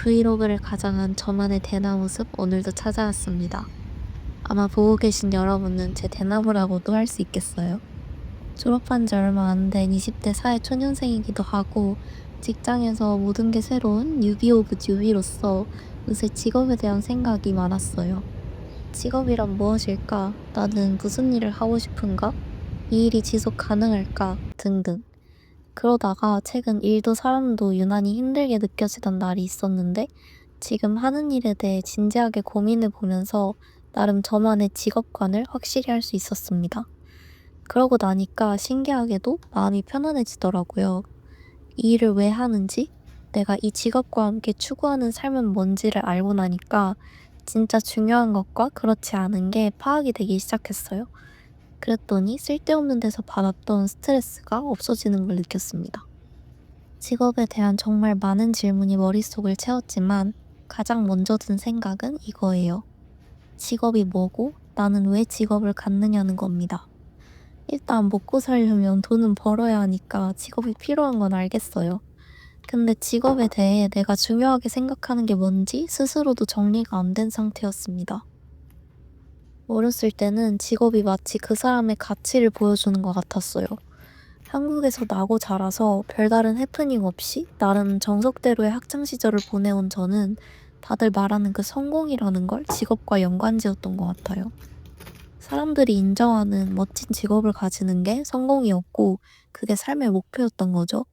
브이로그를 가장한 저만의 대나 모습 오늘도 찾아왔습니다. 아마 보고 계신 여러분은 제 대나무라고도 할 수 있겠어요. 졸업한 지 얼마 안 된 20대 사회 초년생이기도 하고 직장에서 모든 게 새로운 뉴비 오브 뉴비로서 요새 직업에 대한 생각이 많았어요. 직업이란 무엇일까? 나는 무슨 일을 하고 싶은가? 이 일이 지속 가능할까? 등등. 그러다가 최근 일도 사람도 유난히 힘들게 느껴지던 날이 있었는데 지금 하는 일에 대해 진지하게 고민해 보면서 나름 저만의 직업관을 확실히 할 수 있었습니다. 그러고 나니까 신기하게도 마음이 편안해지더라고요. 이 일을 왜 하는지, 내가 이 직업과 함께 추구하는 삶은 뭔지를 알고 나니까 진짜 중요한 것과 그렇지 않은 게 파악이 되기 시작했어요. 그랬더니 쓸데없는 데서 받았던 스트레스가 없어지는 걸 느꼈습니다. 직업에 대한 정말 많은 질문이 머릿속을 채웠지만 가장 먼저 든 생각은 이거예요. 직업이 뭐고 나는 왜 직업을 갖느냐는 겁니다. 일단 먹고 살려면 돈은 벌어야 하니까 직업이 필요한 건 알겠어요. 근데 직업에 대해 내가 중요하게 생각하는 게 뭔지 스스로도 정리가 안 된 상태였습니다. 어렸을 때는 직업이 마치 그 사람의 가치를 보여주는 것 같았어요. 한국에서 나고 자라서 별다른 해프닝 없이 나름 정석대로의 학창 시절을 보내온 저는 다들 말하는 그 성공이라는 걸 직업과 연관지었던 것 같아요. 사람들이 인정하는 멋진 직업을 가지는 게 성공이었고 그게 삶의 목표였던 거죠.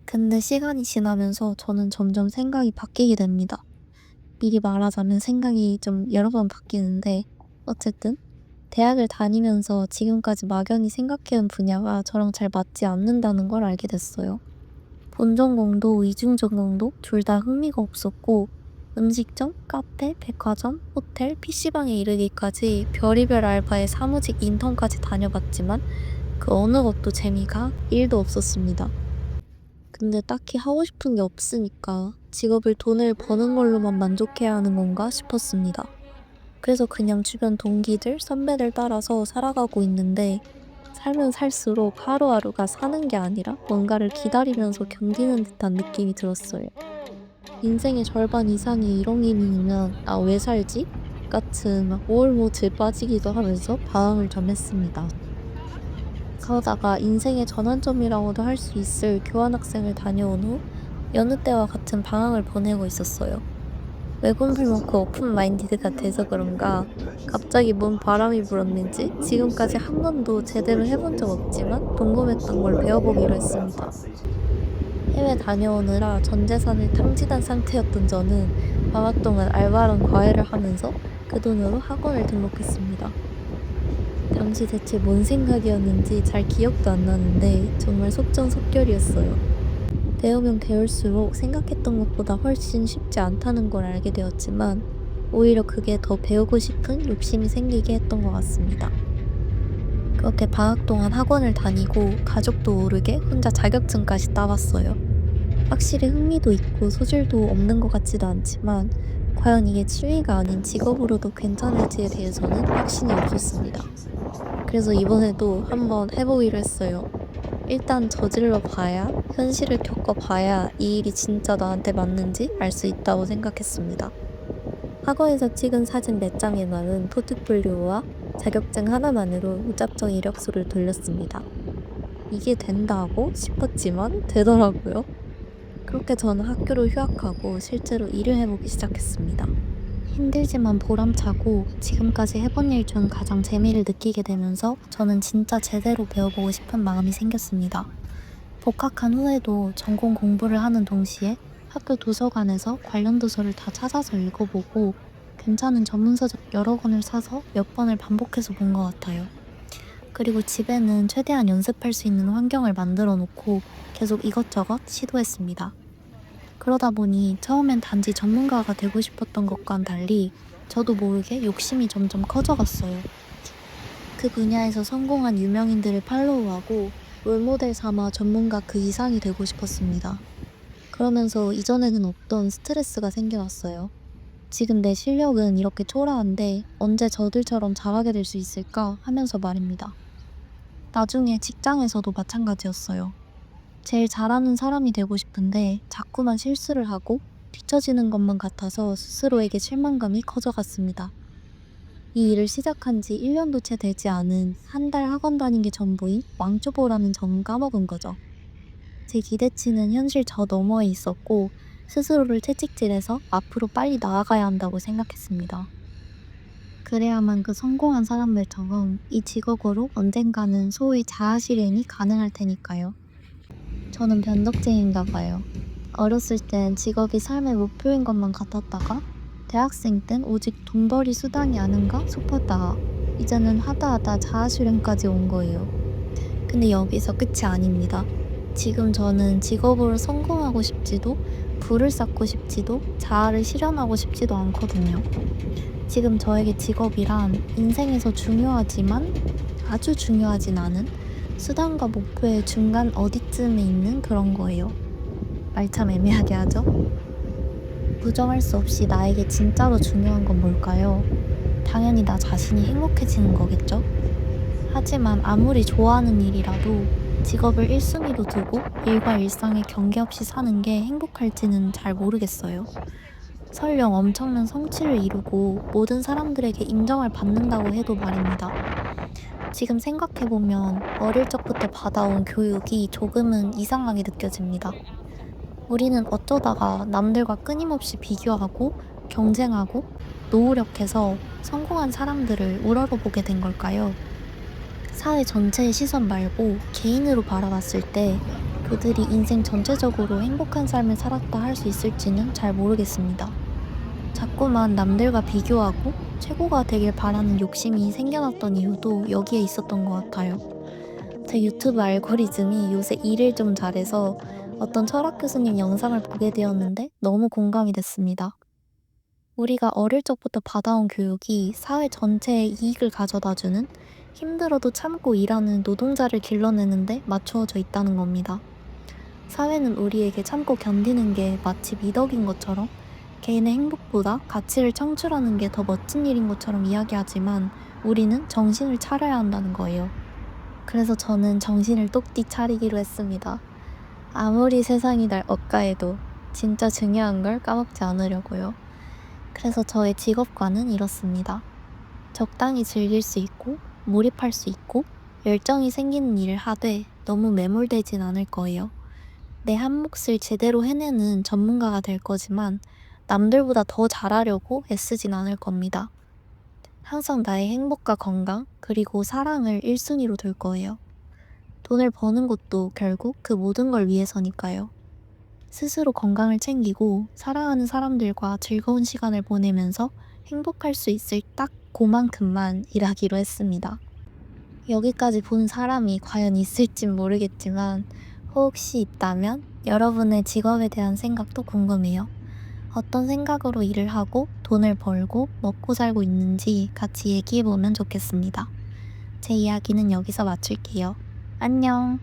근데 시간이 지나면서 저는 점점 생각이 바뀌게 됩니다. 미리 말하자면 생각이 좀 여러 번 바뀌는데 어쨌든 대학을 다니면서 지금까지 막연히 생각해온 분야가 저랑 잘 맞지 않는다는 걸 알게 됐어요. 본 전공도 이중 전공도 둘 다 흥미가 없었고 음식점, 카페, 백화점, 호텔, PC방에 이르기까지 별의별 알바에 사무직 인턴까지 다녀봤지만 그 어느 것도 재미가 1도 없었습니다. 근데 딱히 하고 싶은 게 없으니까 직업을 돈을 버는 걸로만 만족해야 하는 건가 싶었습니다. 그래서 그냥 주변 동기들, 선배들 따라서 살아가고 있는데 살면 살수록 하루하루가 사는 게 아니라 뭔가를 기다리면서 견디는 듯한 느낌이 들었어요. 인생의 절반 이상이 일용이면 아 왜 살지? 같은 막 우울모드에 빠지기도 하면서 방황을 좀 했습니다. 그러다가 인생의 전환점이라고도 할 수 있을 교환학생을 다녀온 후 여느 때와 같은 방황을 보내고 있었어요. 외국물 먹고 오픈마인디드가 돼서 그런가 갑자기 뭔 바람이 불었는지 지금까지 한 번도 제대로 해본 적 없지만 궁금했던 걸 배워보기로 했습니다. 해외 다녀오느라 전 재산을 탕진한 상태였던 저는 방학 동안 알바랑 과외를 하면서 그 돈으로 학원을 등록했습니다. 당시 대체 뭔 생각이었는지 잘 기억도 안 나는데 정말 속전속결이었어요. 배우면 배울수록 생각했던 것보다 훨씬 쉽지 않다는 걸 알게 되었지만 오히려 그게 더 배우고 싶은 욕심이 생기게 했던 것 같습니다. 그렇게 방학 동안 학원을 다니고 가족도 모르게 혼자 자격증까지 따봤어요. 확실히 흥미도 있고 소질도 없는 것 같지도 않지만 과연 이게 취미가 아닌 직업으로도 괜찮을지에 대해서는 확신이 없었습니다. 그래서 이번에도 한번 해보기로 했어요. 일단 저질러 봐야, 현실을 겪어봐야 이 일이 진짜 나한테 맞는지 알 수 있다고 생각했습니다. 학원에서 찍은 사진 4장에 나눈 포트폴리오와 자격증 하나만으로 무작정 이력서를 돌렸습니다. 이게 된다고 싶었지만 되더라고요. 그렇게 저는 학교를 휴학하고 실제로 일을 해보기 시작했습니다. 힘들지만 보람차고 지금까지 해본 일 중 가장 재미를 느끼게 되면서 저는 진짜 제대로 배워보고 싶은 마음이 생겼습니다. 복학한 후에도 전공 공부를 하는 동시에 학교 도서관에서 관련 도서를 다 찾아서 읽어보고 괜찮은 전문서적 여러 권을 사서 몇 번을 반복해서 본 것 같아요. 그리고 집에는 최대한 연습할 수 있는 환경을 만들어 놓고 계속 이것저것 시도했습니다. 그러다 보니 처음엔 단지 전문가가 되고 싶었던 것과는 달리 저도 모르게 욕심이 점점 커져갔어요. 그 분야에서 성공한 유명인들을 팔로우하고 롤모델 삼아 전문가 그 이상이 되고 싶었습니다. 그러면서 이전에는 없던 스트레스가 생겨났어요. 지금 내 실력은 이렇게 초라한데 언제 저들처럼 잘하게 될 수 있을까 하면서 말입니다. 나중에 직장에서도 마찬가지였어요. 제일 잘하는 사람이 되고 싶은데 자꾸만 실수를 하고 뒤처지는 것만 같아서 스스로에게 실망감이 커져갔습니다. 이 일을 시작한 지 1년도 채 되지 않은 한 달 학원 다닌 게 전부인 왕초보라는 점은 까먹은 거죠. 제 기대치는 현실 저 너머에 있었고 스스로를 채찍질해서 앞으로 빨리 나아가야 한다고 생각했습니다. 그래야만 그 성공한 사람들처럼 이 직업으로 언젠가는 소위 자아실현이 가능할 테니까요. 저는 변덕쟁이인가 봐요. 어렸을 땐 직업이 삶의 목표인 것만 같았다가 대학생 땐 오직 돈벌이 수단이 아닌가 싶었다가 이제는 하다하다 자아실현까지 온 거예요. 근데 여기서 끝이 아닙니다. 지금 저는 직업으로 성공하고 싶지도 부를 쌓고 싶지도 자아를 실현하고 싶지도 않거든요. 지금 저에게 직업이란 인생에서 중요하지만 아주 중요하진 않은 수단과 목표의 중간 어디쯤에 있는 그런 거예요. 말 참 애매하게 하죠? 부정할 수 없이 나에게 진짜로 중요한 건 뭘까요? 당연히 나 자신이 행복해지는 거겠죠? 하지만 아무리 좋아하는 일이라도 직업을 1순위로 두고 일과 일상에 경계없이 사는 게 행복할지는 잘 모르겠어요. 설령 엄청난 성취를 이루고 모든 사람들에게 인정을 받는다고 해도 말입니다. 지금 생각해보면 어릴 적부터 받아온 교육이 조금은 이상하게 느껴집니다. 우리는 어쩌다가 남들과 끊임없이 비교하고 경쟁하고 노력해서 성공한 사람들을 우러러보게 된 걸까요? 사회 전체의 시선 말고 개인으로 바라봤을 때 그들이 인생 전체적으로 행복한 삶을 살았다 할 수 있을지는 잘 모르겠습니다. 자꾸만 남들과 비교하고 최고가 되길 바라는 욕심이 생겨났던 이유도 여기에 있었던 것 같아요. 제 유튜브 알고리즘이 요새 일을 좀 잘해서 어떤 철학 교수님 영상을 보게 되었는데 너무 공감이 됐습니다. 우리가 어릴 적부터 받아온 교육이 사회 전체에 이익을 가져다주는 힘들어도 참고 일하는 노동자를 길러내는데 맞추어져 있다는 겁니다. 사회는 우리에게 참고 견디는 게 마치 미덕인 것처럼 개인의 행복보다 가치를 창출하는 게 더 멋진 일인 것처럼 이야기하지만 우리는 정신을 차려야 한다는 거예요. 그래서 저는 정신을 똑띠 차리기로 했습니다. 아무리 세상이 날 억까해도 진짜 중요한 걸 까먹지 않으려고요. 그래서 저의 직업관은 이렇습니다. 적당히 즐길 수 있고 몰입할 수 있고 열정이 생기는 일을 하되 너무 매몰되진 않을 거예요. 내 한 몫을 제대로 해내는 전문가가 될 거지만 남들보다 더 잘하려고 애쓰진 않을 겁니다. 항상 나의 행복과 건강 그리고 사랑을 1순위로 둘 거예요. 돈을 버는 것도 결국 그 모든 걸 위해서니까요. 스스로 건강을 챙기고 사랑하는 사람들과 즐거운 시간을 보내면서 행복할 수 있을 딱 그만큼만 일하기로 했습니다. 여기까지 본 사람이 과연 있을진 모르겠지만 혹시 있다면 여러분의 직업에 대한 생각도 궁금해요. 어떤 생각으로 일을 하고 돈을 벌고 먹고 살고 있는지 같이 얘기해보면 좋겠습니다. 제 이야기는 여기서 마칠게요. 안녕.